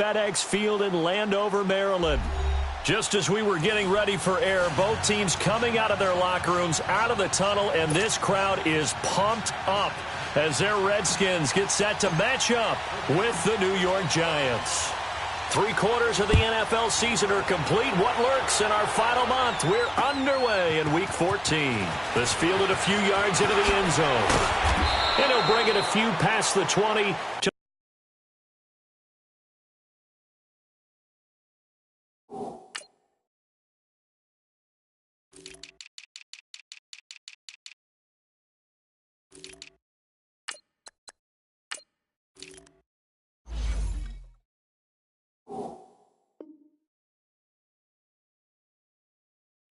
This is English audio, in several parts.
FedEx Field in Landover, Maryland. Just as we were getting ready for air, both teams coming out of their locker rooms, out of the tunnel, and this crowd is pumped up as their Redskins get set to match up with the New York Giants. 3/4 of the NFL season are complete. What lurks in our final month? We're underway in Week 14. This fielded a few yards into the end zone. And he'll bring it a few past the 20 to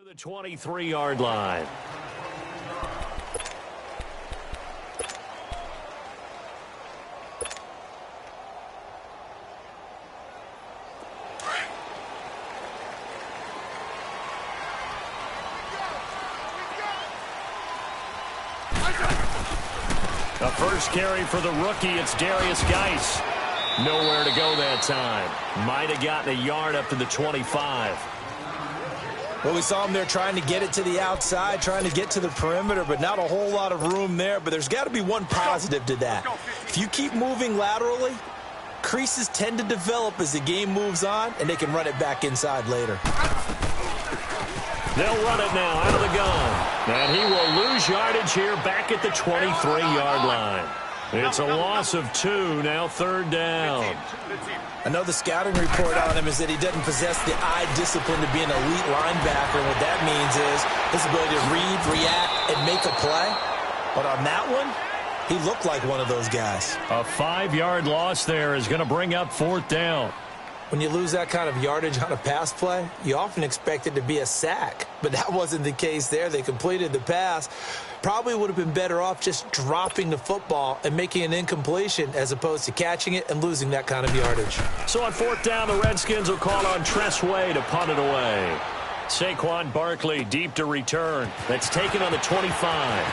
the 23-yard line. A first carry for the rookie. It's Darius Geis. Nowhere to go that time. Might have gotten a yard up to the 25. Well, we saw him there trying to get it to the outside, trying to get to the perimeter, but not a whole lot of room there. But there's got to be one positive to that. If you keep moving laterally, creases tend to develop as the game moves on, and they can run it back inside later. They'll run it now out of the gun. And he will lose yardage here back at the 23-yard line. It's a loss of 2, now 3rd down. I know the scouting report on him is that he doesn't possess the eye discipline to be an elite linebacker. What that means is his ability to read, react, and make a play. But on that one, he looked like one of those guys. A 5-yard loss there is going to bring up 4th down. When you lose that kind of yardage on a pass play, you often expect it to be a sack. But that wasn't the case there. They completed the pass. Probably would have been better off just dropping the football and making an incompletion as opposed to catching it and losing that kind of yardage. So on 4th down, the Redskins will call on Tress Way to punt it away. Saquon Barkley deep to return. That's taken on the 25.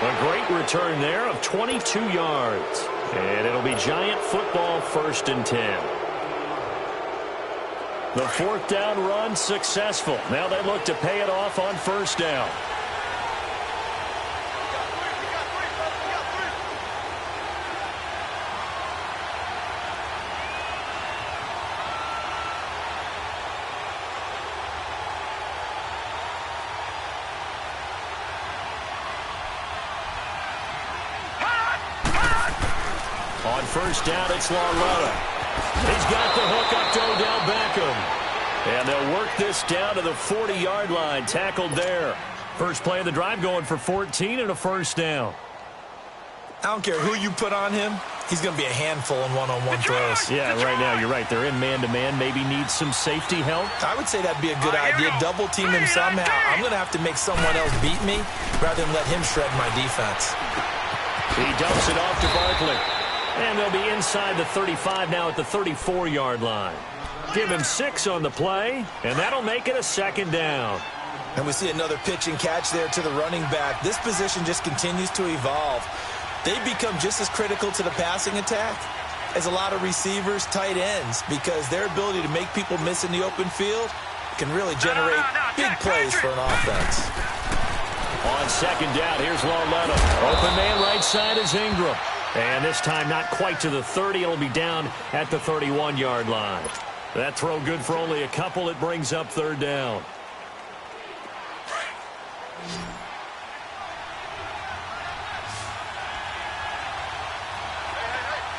A great return there of 22 yards. And it'll be Giant football, 1st and 10. The 4th down run successful. Now they look to pay it off on 1st down. On 1st down, it's Lauletta. He's got the hook up to Odell Beckham. And they'll work this down to the 40-yard line. Tackled there. First play of the drive going for 14 and a 1st down. I don't care who you put on him. He's going to be a handful in one-on-one throws. Yeah, right now you're right. They're in man-to-man. Maybe needs some safety help. I would say that'd be a good idea. Double team him somehow. I'm going to have to make someone else beat me rather than let him shred my defense. He dumps it off to Barkley. And they'll be inside the 35 now at the 34-yard line. Give him 6 on the play, and that'll make it a 2nd down. And we see another pitch and catch there to the running back. This position just continues to evolve. They become just as critical to the passing attack as a lot of receivers, tight ends, because their ability to make people miss in the open field can really generate big plays for an offense. On 2nd down, here's Lauletta. Open man right side is Ingram. And this time not quite to the 30. It'll be down at the 31-yard line. That throw good for only a couple. It brings up 3rd down.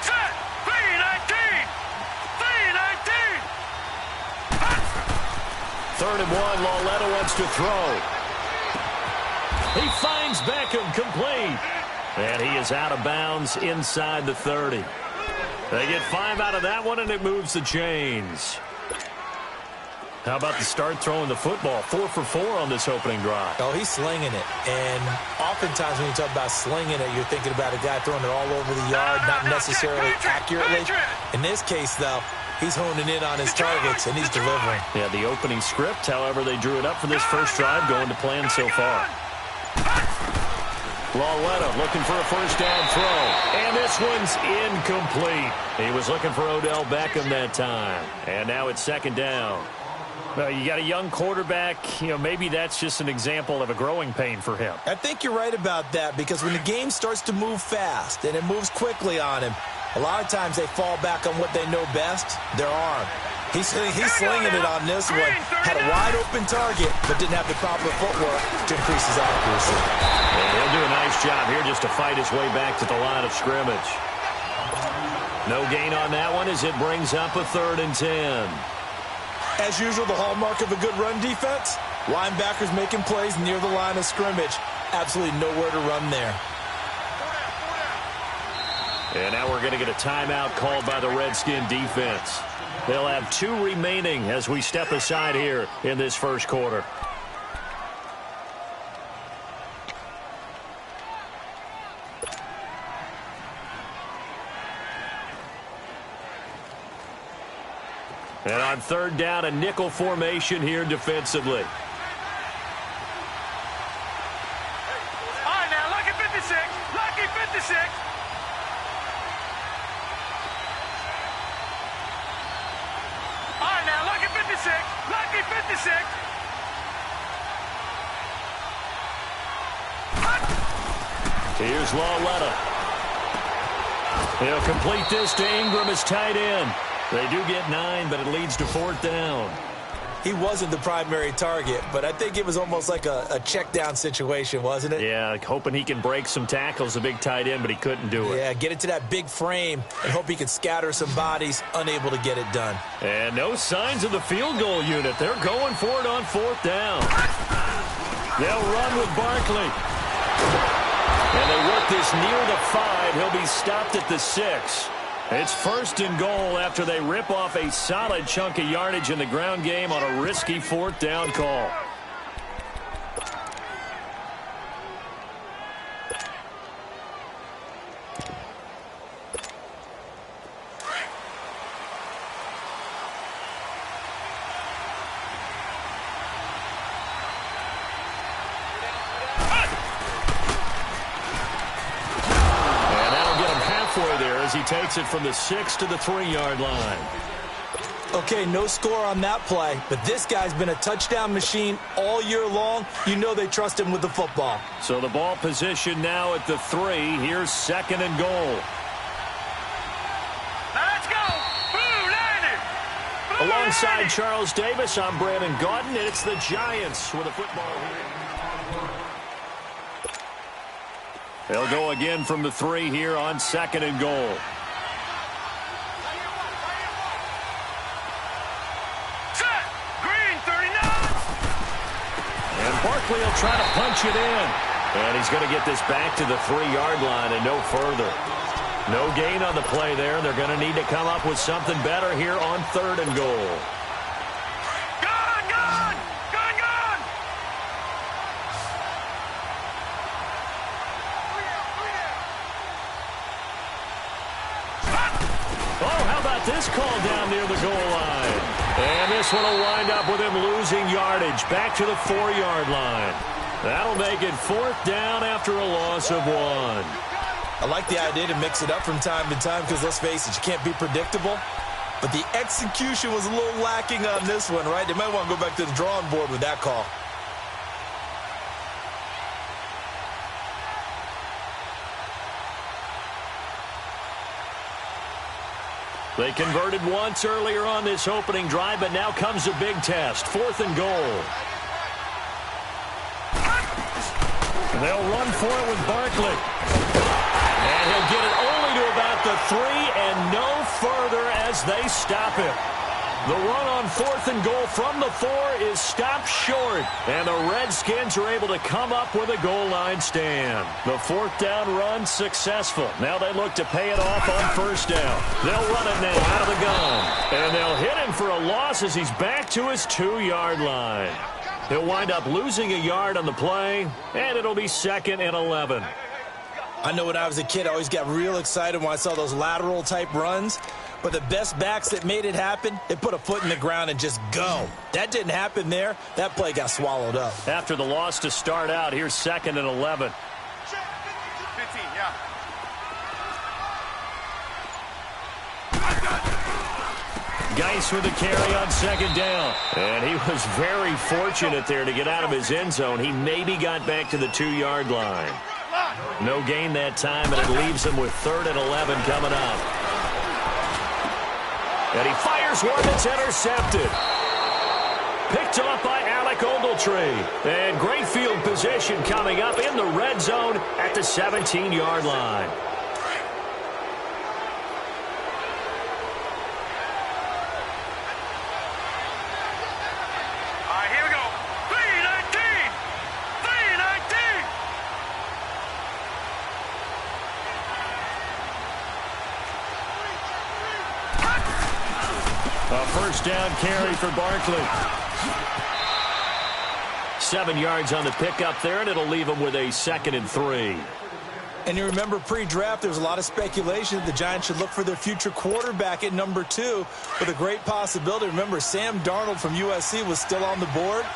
Set! 3-19! 3rd and 1. Lauletta wants to throw. He finds Beckham complete. And he is out of bounds inside the 30. They get 5 out of that one, and it moves the chains. How about the start throwing the football? 4 for 4 on this opening drive. Oh, he's slinging it. And oftentimes when you talk about slinging it, you're thinking about a guy throwing it all over the yard, not necessarily accurately. In this case, though, he's honing in on his targets, and he's delivering. Yeah, the opening script, however, they drew it up for this first drive, going to plan so far. Lauletta looking for a first down throw. And this one's incomplete. He was looking for Odell Beckham that time. And now it's second down. Well, you got a young quarterback. Maybe that's just an example of a growing pain for him. I think you're right about that, because when the game starts to move fast and it moves quickly on him, a lot of times they fall back on what they know best, their arm. He's slinging it on this one. Had a wide-open target, but didn't have the proper footwork to increase his accuracy. And he'll do a nice job here just to fight his way back to the line of scrimmage. No gain on that one as it brings up a 3rd and 10. As usual, the hallmark of a good run defense, linebackers making plays near the line of scrimmage. Absolutely nowhere to run there. And now we're going to get a timeout called by the Redskin defense. They'll have 2 remaining as we step aside here in this first quarter. And on 3rd down, a nickel formation here defensively. All right, now, lucky 56. Lucky 56. All right, now, lucky 56. Lucky 56. Here's Lauletta. He'll complete this to Ingram as tight end. They do get 9, but it leads to 4th down. He wasn't the primary target, but I think it was almost like a check down situation, wasn't it? Yeah, hoping he can break some tackles, a big tight end, but he couldn't do it. Yeah, get it to that big frame and hope he could scatter some bodies, unable to get it done. And no signs of the field goal unit. They're going for it on 4th down. They'll run with Barkley. And they work this near the 5. He'll be stopped at the 6. It's 1st and goal after they rip off a solid chunk of yardage in the ground game on a risky 4th down call. He takes it from the 6 to the 3-yard line. Okay, no score on that play, but this guy's been a touchdown machine all year long. You know they trust him with the football. So the ball position now at the 3. Here's 2nd and goal. Now let's go. Blue Lightning. Blue Alongside Lightning. Charles Davis, I'm Brandon Gaudin, and it's the Giants with a football here. They'll go again from the 3 here on 2nd and goal. Set. Green 39. And Barkley will try to punch it in. And he's going to get this back to the 3-yard line and no further. No gain on the play there. They're going to need to come up with something better here on 3rd and goal. This call down near the goal line. And this one will wind up with him losing yardage back to the 4-yard line. That'll make it 4th down after a loss of 1. I like the idea to mix it up from time to time because, let's face it, you can't be predictable. But the execution was a little lacking on this one, right? They might want to go back to the drawing board with that call. They converted once earlier on this opening drive, but now comes a big test. 4th and goal. They'll run for it with Barkley. And he'll get it only to about the 3 and no further as they stop it. The run on 4th and goal from the 4 is stopped short. And the Redskins are able to come up with a goal line stand. The 4th down run successful. Now they look to pay it off on 1st down. They'll run it now out of the gun. And they'll hit him for a loss as he's back to his 2-yard line. He'll wind up losing a yard on the play, and it'll be 2nd and 11. I know when I was a kid, I always got real excited when I saw those lateral-type runs. But the best backs that made it happen, they put a foot in the ground and just go. That didn't happen there. That play got swallowed up. After the loss to start out, here's 2nd and 11. Geis with the carry on second down. And he was very fortunate there to get out of his end zone. He maybe got back to the 2-yard line. No gain that time, and it leaves him with 3rd and 11 coming up. And he fires one that's intercepted. Picked off by Alec Ogletree. And great field position coming up in the red zone at the 17-yard line. All right, here we go. 319. 319. A first down carry for Barkley. 7 yards on the pickup there, and it'll leave him with a 2nd and 3. And you remember pre-draft, there's a lot of speculation that the Giants should look for their future quarterback at number 2 with a great possibility. Remember, Sam Darnold from USC was still on the board,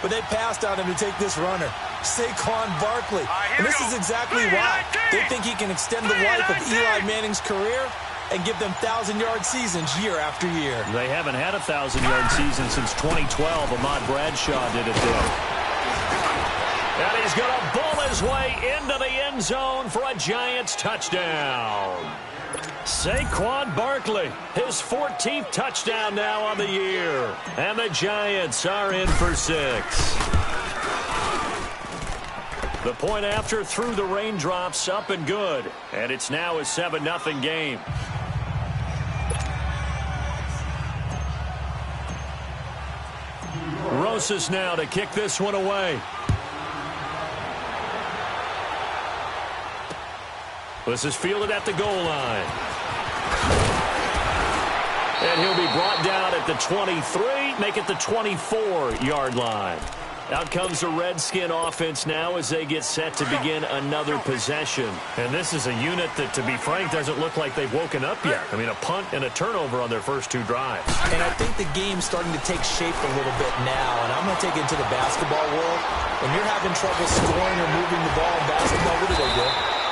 but they passed on him to take this runner, Saquon Barkley. And this is exactly why. They think he can extend the life of Eli Manning's career and give them 1,000-yard seasons year after year. They haven't had a 1,000-yard season since 2012. Ahmad Bradshaw did it there. And he's going to bull his way into the end zone for a Giants touchdown. Saquon Barkley, his 14th touchdown now on the year. And the Giants are in for 6. The point after through the raindrops, up and good. And it's now a 7-0 game. Rosas now to kick this one away. This is fielded at the goal line. And he'll be brought down at the 23, make it the 24-yard line. Out comes the Redskin offense now as they get set to begin another possession. And this is a unit that, to be frank, doesn't look like they've woken up yet. I mean, a punt and a turnover on their first 2 drives. And I think the game's starting to take shape a little bit now. And I'm going to take it into the basketball world. When you're having trouble scoring or moving the ball in basketball, what do?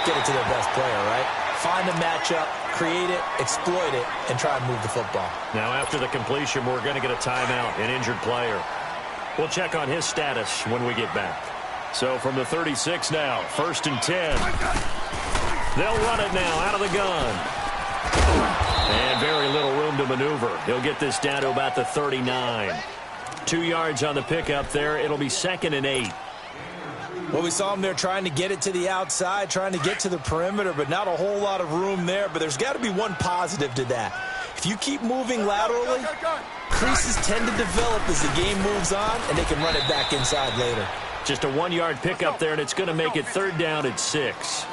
Get it to their best player, right? Find a matchup, create it, exploit it, and try and move the football. Now, after the completion, we're going to get a timeout, an injured player. We'll check on his status when we get back. So from the 36 now, 1st and 10. They'll run it now out of the gun. And very little room to maneuver. He'll get this down to about the 39. 2 yards on the pickup there. It'll be 2nd and 8. Well, we saw him there trying to get it to the outside, trying to get to the perimeter, but not a whole lot of room there. But there's got to be one positive to that. If you keep moving laterally, creases tend to develop as the game moves on, and they can run it back inside later. Just a 1-yard pickup there, and it's going to make it 3rd down at 6.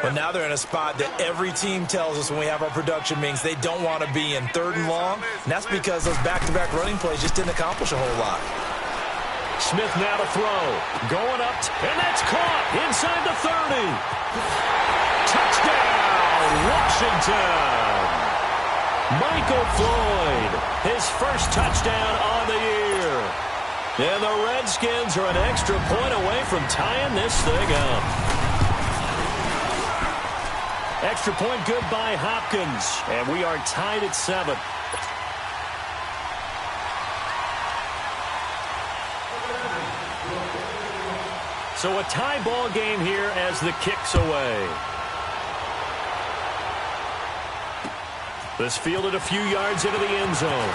But now they're in a spot that every team tells us when we have our production meetings they don't want to be in, 3rd and long. And that's because those back-to-back running plays just didn't accomplish a whole lot. Smith now to throw. Going up, and that's caught inside the 30. Touchdown, Washington. Michael Floyd, his first touchdown on the year. And the Redskins are an extra point away from tying this thing up. Extra point good by Hopkins, and we are tied at 7. So a tie ball game here as the kick's away. This fielded a few yards into the end zone.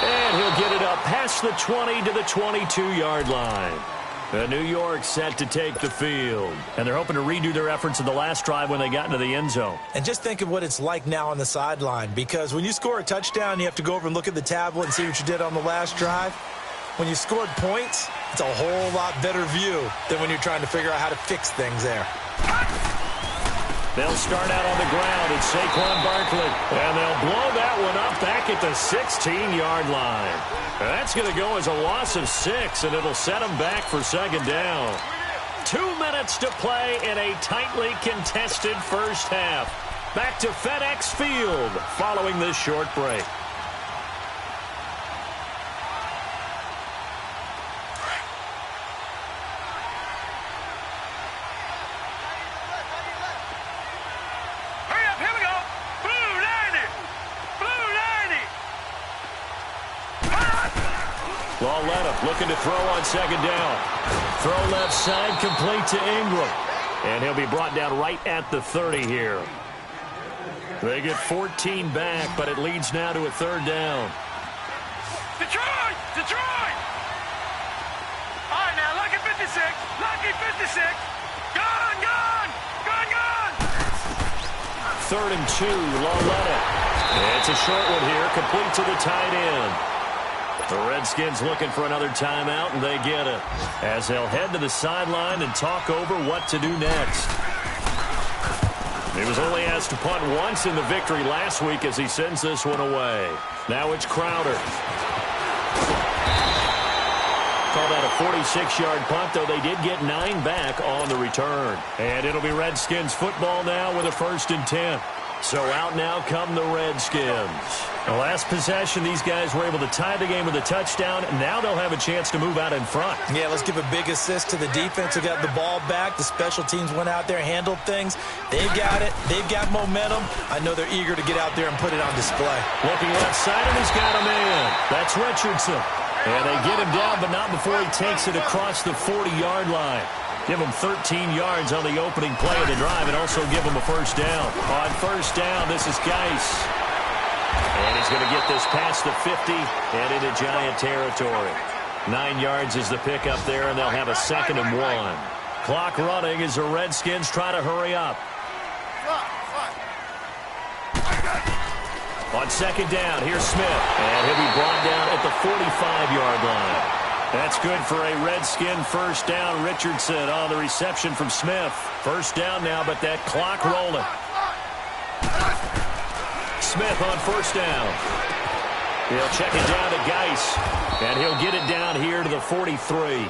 And he'll get it up past the 20 to the 22-yard line. New York set to take the field. And they're hoping to redo their efforts in the last drive when they got into the end zone. And just think of what it's like now on the sideline. Because when you score a touchdown, you have to go over and look at the tablet and see what you did on the last drive. When you scored points, it's a whole lot better view than when you're trying to figure out how to fix things there. They'll start out on the ground. It's Saquon Barkley. And they'll blow that one up back at the 16-yard line. That's going to go as a loss of 6, and it'll set them back for 2nd down. 2 minutes to play in a tightly contested first half. Back to FedEx Field following this short break. Hurry up, here we go. Blue 90. Blue Lauletta looking to throw on second down. Throw left side, complete to Ingram. And he'll be brought down right at the 30 here. They get 14 back, but it leads now to a third down. Detroit! Detroit! All right, now, lucky 56. Lucky 56. Gone, gone! Gone, gone! 3rd and 2, Lauletta. It's a short one here, complete to the tight end. The Redskins looking for another timeout, and they get it, as they'll head to the sideline and talk over what to do next. He was only asked to punt once in the victory last week as he sends this one away. Now it's Crowder. Call that a 46-yard punt, though they did get 9 back on the return. And it'll be Redskins football now with a 1st and 10. So out now come the Redskins. The last possession, these guys were able to tie the game with a touchdown, and now they'll have a chance to move out in front. Yeah, let's give a big assist to the defense who got the ball back. The special teams went out there, handled things. They've got it. They've got momentum. I know they're eager to get out there and put it on display. Looking left side, and he's got him in. That's Richardson. And they get him down, but not before he takes it across the 40-yard line. Give him 13 yards on the opening play of the drive and also give him a 1st down. On 1st down, this is Geis. And he's going to get this past the 50 and into Giant territory. 9 yards is the pickup there, and they'll have a 2nd and 1. Clock running as the Redskins try to hurry up. On 2nd down, here's Smith. And he'll be brought down at the 45-yard line. That's good for a Redskin 1st down. Richardson on the reception from Smith. 1st down now, but that clock rolling. Smith on 1st down. He'll check it down to Geis. And he'll get it down here to the 43.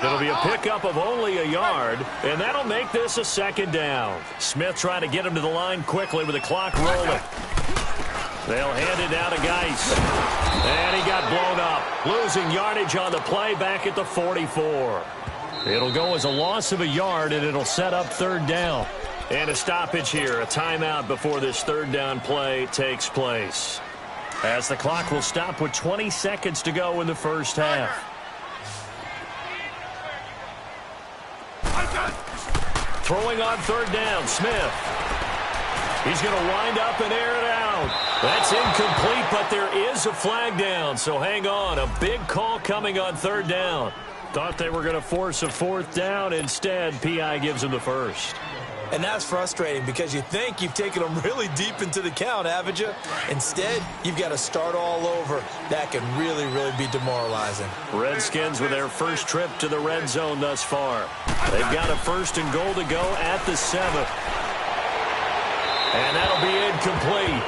It'll be a pickup of only a yard, and that'll make this a 2nd down. Smith trying to get him to the line quickly with the clock rolling. They'll hand it down to Geis. And he got blown up. Losing yardage on the play back at the 44. It'll go as a loss of a yard, and it'll set up 3rd down. And a stoppage here, a timeout before this 3rd down play takes place. As the clock will stop with 20 seconds to go in the 1st half. Throwing on 3rd down, Smith. He's going to wind up and air it out. That's incomplete, but there is a flag down, so hang on. A big call coming on 3rd down. Thought they were going to force a 4th down. Instead, P.I. gives him the 1st. And that's frustrating because you think you've taken them really deep into the count, haven't you? Instead, you've got to start all over. That can really, really be demoralizing. Redskins with their first trip to the red zone thus far. They've got a 1st and goal to go at the 7th. And that'll be incomplete.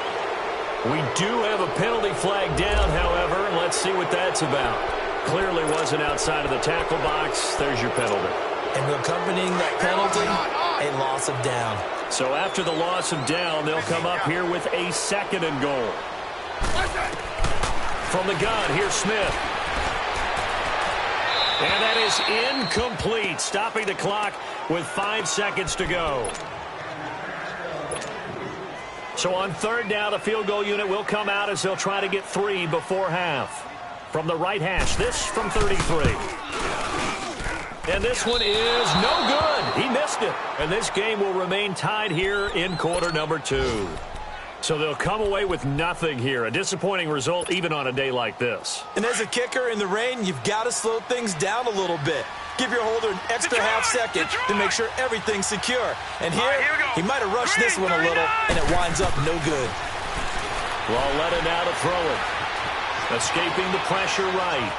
We do have a penalty flag down, however, and let's see what that's about. Clearly wasn't outside of the tackle box. There's your penalty. And accompanying that penalty, a loss of down. So after the loss of down, they'll come up here with a 2nd and goal. From the gun, here's Smith. And that is incomplete, stopping the clock with 5 seconds to go. So on 3rd down, the field goal unit will come out as they'll try to get 3 before half. From the right hash, this from 33. And this one is no good. He missed it. And this game will remain tied here in quarter number 2. So they'll come away with nothing here. A disappointing result even on a day like this. And as a kicker in the rain, you've got to slow things down a little bit. Give your holder an extra half second to make sure everything's secure. And here he might have rushed this one a little, and it winds up no good. Lauletta now to throw it. Escaping the pressure right.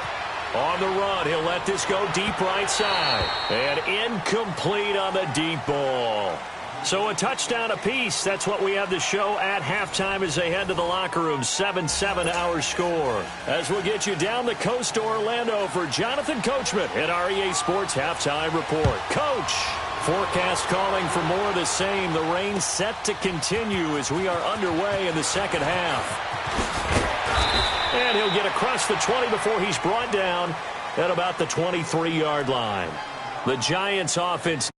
On the run, he'll let this go deep right side. And incomplete on the deep ball. So a touchdown apiece. That's what we have to show at halftime as they head to the locker room. 7-7 our score. As we'll get you down the coast to Orlando for Jonathan Coachman at REA Sports Halftime Report. Coach, forecast calling for more of the same. The rain set to continue as we are underway in the 2nd half. And he'll get across the 20 before he's brought down at about the 23-yard line. The Giants offense